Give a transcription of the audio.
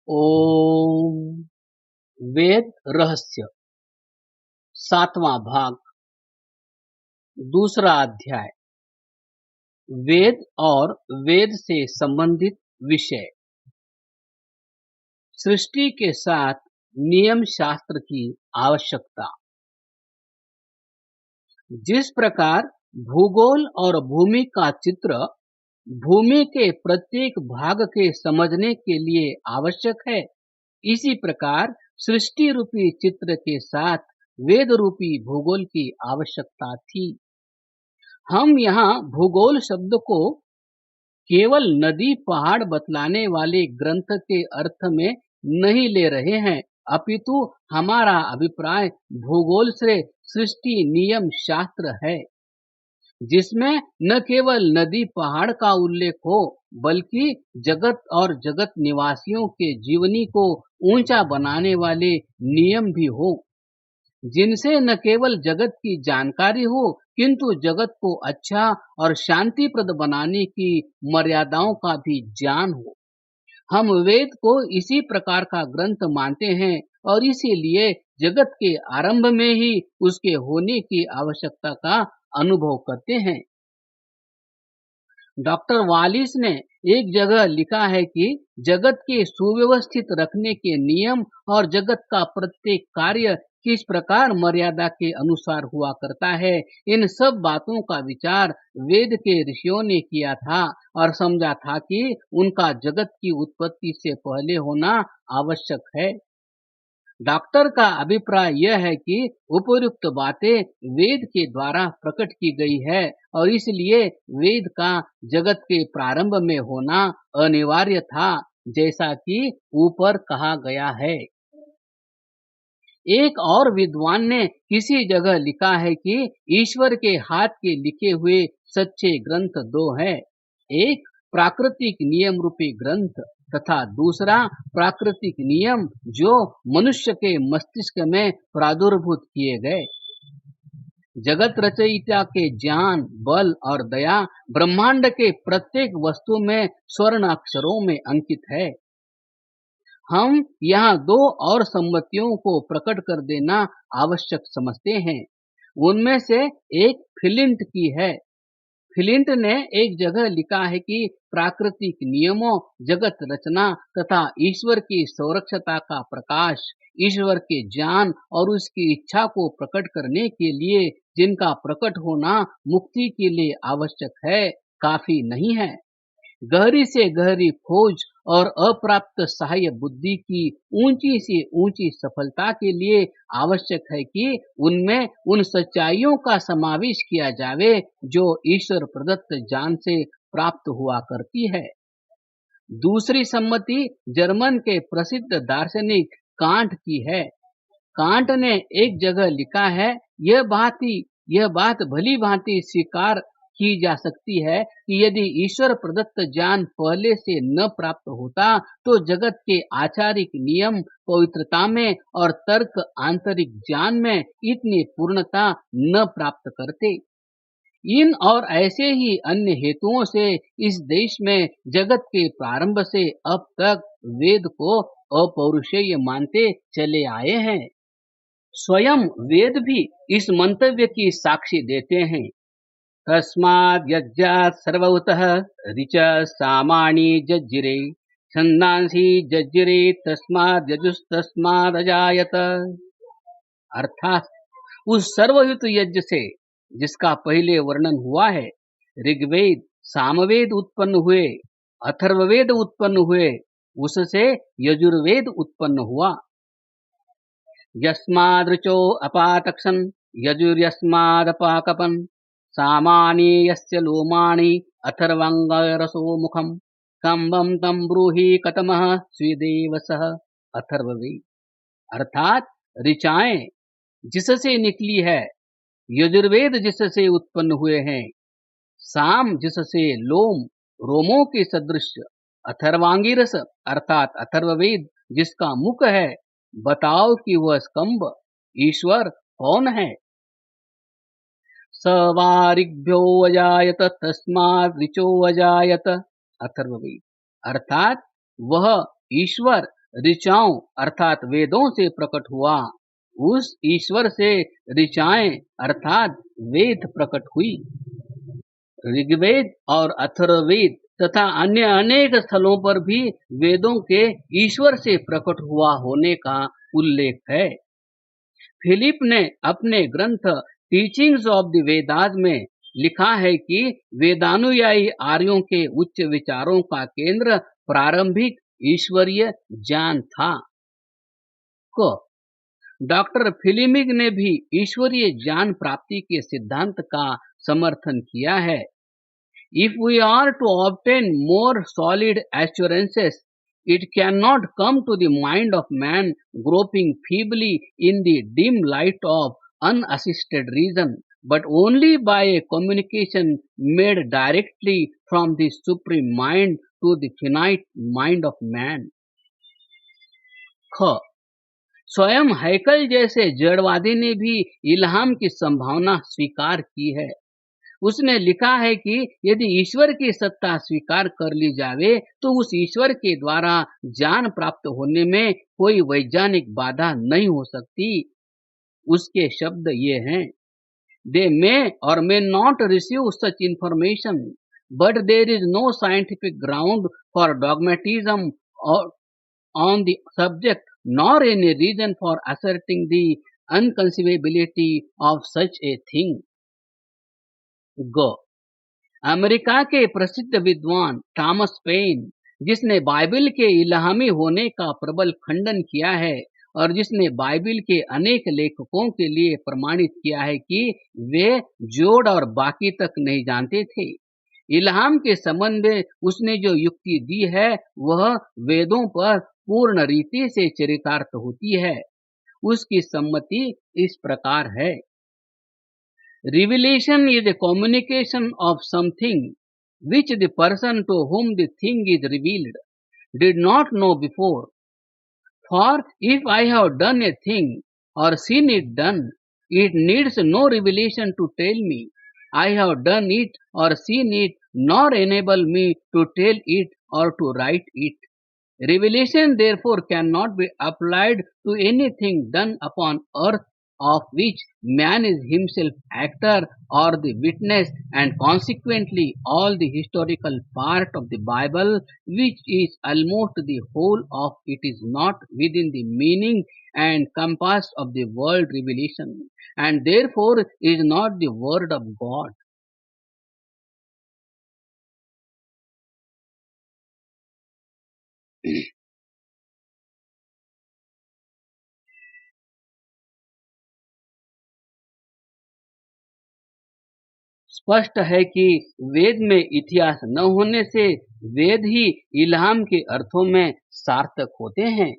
ओम। वेद रहस्य, सातवां भाग, दूसरा अध्याय। वेद और वेद से संबंधित विषय। सृष्टि के साथ नियम शास्त्र की आवश्यकता। जिस प्रकार भूगोल और भूमि का चित्र भूमि के प्रत्येक भाग के समझने के लिए आवश्यक है, इसी प्रकार सृष्टि रूपी चित्र के साथ वेद रूपी भूगोल की आवश्यकता थी। हम यहाँ भूगोल शब्द को केवल नदी पहाड़ बतलाने वाले ग्रंथ के अर्थ में नहीं ले रहे हैं, अपितु हमारा अभिप्राय भूगोल से सृष्टि नियम शास्त्र है, जिसमें न केवल नदी पहाड़ का उल्लेख हो बल्कि जगत और जगत निवासियों के जीवनी को ऊंचा बनाने वाले नियम भी हो, जिनसे न केवल जगत की जानकारी हो किंतु जगत को अच्छा और शांतिप्रद बनाने की मर्यादाओं का भी ज्ञान हो। हम वेद को इसी प्रकार का ग्रंथ मानते हैं और इसीलिए जगत के आरंभ में ही उसके होने की आवश्यकता का अनुभव करते हैं। डॉक्टर वालिस ने एक जगह लिखा है कि जगत के सुव्यवस्थित रखने के नियम और जगत का प्रत्येक कार्य किस प्रकार मर्यादा के अनुसार हुआ करता है, इन सब बातों का विचार वेद के ऋषियों ने किया था और समझा था कि उनका जगत की उत्पत्ति से पहले होना आवश्यक है। डॉक्टर का अभिप्राय यह है कि उपयुक्त बातें वेद के द्वारा प्रकट की गई है और इसलिए वेद का जगत के प्रारंभ में होना अनिवार्य था, जैसा कि ऊपर कहा गया है। एक और विद्वान ने किसी जगह लिखा है कि ईश्वर के हाथ के लिखे हुए सच्चे ग्रंथ दो हैं, एक प्राकृतिक नियम रूपी ग्रंथ तथा दूसरा प्राकृतिक नियम जो मनुष्य के मस्तिष्क में प्रादुर्भूत किए गए। जगत रचयिता के ज्ञान, बल और दया ब्रह्मांड के प्रत्येक वस्तु में स्वर्ण अक्षरों में अंकित है। हम यहाँ दो और संगतियों को प्रकट कर देना आवश्यक समझते हैं। उनमें से एक फिलिंट की है। फिलिंट ने एक जगह लिखा है कि प्राकृतिक नियमों, जगत रचना तथा ईश्वर की संरक्षता का प्रकाश, ईश्वर के ज्ञान और उसकी इच्छा को प्रकट करने के लिए जिनका प्रकट होना मुक्ति के लिए आवश्यक है, काफी नहीं है। गहरी से गहरी खोज और अप्राप्त सहाय बुद्धि की ऊंची से ऊंची सफलता के लिए आवश्यक है कि उनमें उन सच्चाइयों का समावेश किया जावे जो ईश्वर प्रदत्त ज्ञान से प्राप्त हुआ करती है। दूसरी सम्मति जर्मन के प्रसिद्ध दार्शनिक कांट की है। कांट ने एक जगह लिखा है, यह बात भली भांति स्वीकार की जा सकती है कि यदि ईश्वर प्रदत्त ज्ञान पहले से न प्राप्त होता तो जगत के आचारिक नियम पवित्रता में और तर्क आंतरिक ज्ञान में इतनी पूर्णता न प्राप्त करते। इन और ऐसे ही अन्य हेतुओं से इस देश में जगत के प्रारंभ से अब तक वेद को अपौरुषेय मानते चले आए हैं। स्वयं वेद भी इस मंतव्य की साक्षी देते हैं। तस्माद् यज्ञात् सर्वभूतः ऋचः सामानि जज्जिरे छन्दांसि जज्जिरे तस्माद् यजुस्तस्मादजायत। अर्थात उस सर्वयुत यज्ञ से जिसका पहले वर्णन हुआ है, ऋग्वेद सामवेद उत्पन्न हुए, अथर्ववेद उत्पन्न हुए, उससे यजुर्वेद उत्पन्न हुआ। यस्मादृचो अपातक्षन् यजुर्यस्मादपाकपन् सामानि यस्य लोमाणि अथर्वाङ्गरसो मुखम् कम्बं तं ब्रूहि कतमः स्वीदेव सः अथर्ववेद। अर्थात ऋचाएं जिससे निकली है, यजुर्वेद जिससे उत्पन्न हुए हैं, साम जिससे लोम रोमों के सदृश, अथर्वांगी रस अर्थात अथर्ववेद जिसका मुख है, बताओ कि वह स्कंब ईश्वर कौन है। स वा ऋग्भ्यो अजायत तस्माद् ऋचो अजायत। अथर्ववेद अर्थात वह ईश्वर ऋचाओं अर्थात वेदों से प्रकट हुआ, उस ईश्वर से ऋचाएं अर्थात वेद प्रकट हुई। ऋग्वेद और अथर्ववेद तथा अन्य अनेक स्थलों पर भी वेदों के ईश्वर से प्रकट हुआ होने का उल्लेख है। फिलिप ने अपने ग्रंथ टीचिंग्स ऑफ द वेदास में लिखा है कि वेदानुयायी आर्यों के उच्च विचारों का केंद्र प्रारंभिक ईश्वरीय ज्ञान था। को डॉक्टर फिलिमिग ने भी ईश्वरीय ज्ञान प्राप्ति के सिद्धांत का समर्थन किया है। If we are to obtain more solid assurances, it cannot come to the mind of man groping feebly in the dim light of unassisted reason, but only by a communication made directly from the supreme mind to the finite mind of man. ख स्वयं हैकल जैसे जड़वादी ने भी इल्हाम की संभावना स्वीकार की है। उसने लिखा है कि यदि ईश्वर की सत्ता स्वीकार कर ली जावे तो उस ईश्वर के द्वारा ज्ञान प्राप्त होने में कोई वैज्ञानिक बाधा नहीं हो सकती। उसके शब्द ये हैं, दे मे और may not receive such information but there is no scientific ground for dogmatism on the subject nor any reason for asserting the unconceivability of such a thing. Go. America के प्रसिद्ध विद्वान Thomas pen, जिसने Bible के इल्हामी होने का प्रबल खंडन किया है और जिसने बाइबिल के अनेक लेखकों के लिए प्रमाणित किया है कि वे जोड़ और बाकी तक नहीं जानते थे, इल्हाम के संबंध में उसने जो युक्ति दी है वह वेदों पर पूर्ण रीति से चरितार्थ होती है। उसकी सम्मति इस प्रकार है, revelation is a communication of something which the person to whom the thing is revealed did not know before. For if I have done a thing or seen it done, it needs no revelation to tell me I have done it or seen it, nor enable me to tell it or to write it. Revelation therefore cannot be applied to anything done upon earth of which man is himself actor or the witness, and consequently all the historical part of the Bible, which is almost the whole of it, is not within the meaning and compass of the world revelation, and therefore is not the word of God. स्पष्ट है कि वेद में इतिहास न होने से वेद ही इल्हाम के अर्थों में सार्थक होते हैं।